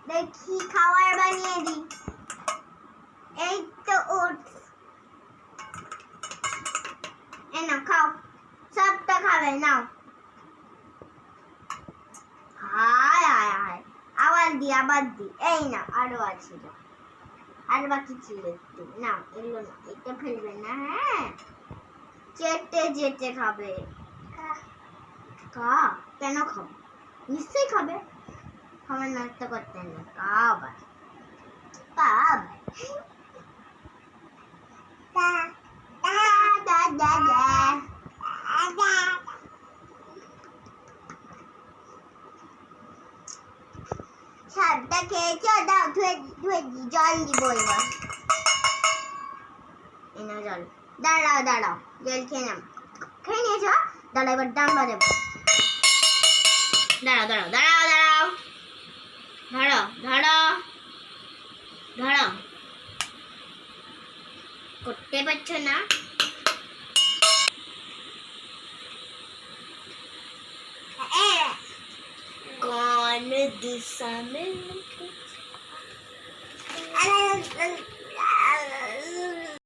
দেখি খাবার বানিয়ে দিই। এই তো ওটস, এই নাও খাও, সবটা খাবে নাও। হায় হায় হায়, আবার দি, এই নাও আরো আছে, আর বাকি ছিল একটু নাও, এগুলো না, এটা ফেলবে না, হ্যাঁ চেটে যেতে খাবে। কা কেন খাবে, নিশ্চয়ই খাবে, খাবার নষ্ট করতে নেই, খাবার খাবার। সবটা খেয়েছো, দাও ধুয়ে দি, জল দিব এবার। এনে জল, দাঁড়াও জল খেয়ে নাও, খেয়ে নিয়েছো, দাঁড়াও এবার ডান বাজাবো। দাঁড়াও ধরো, করতে পারছো না? कौन दिशा में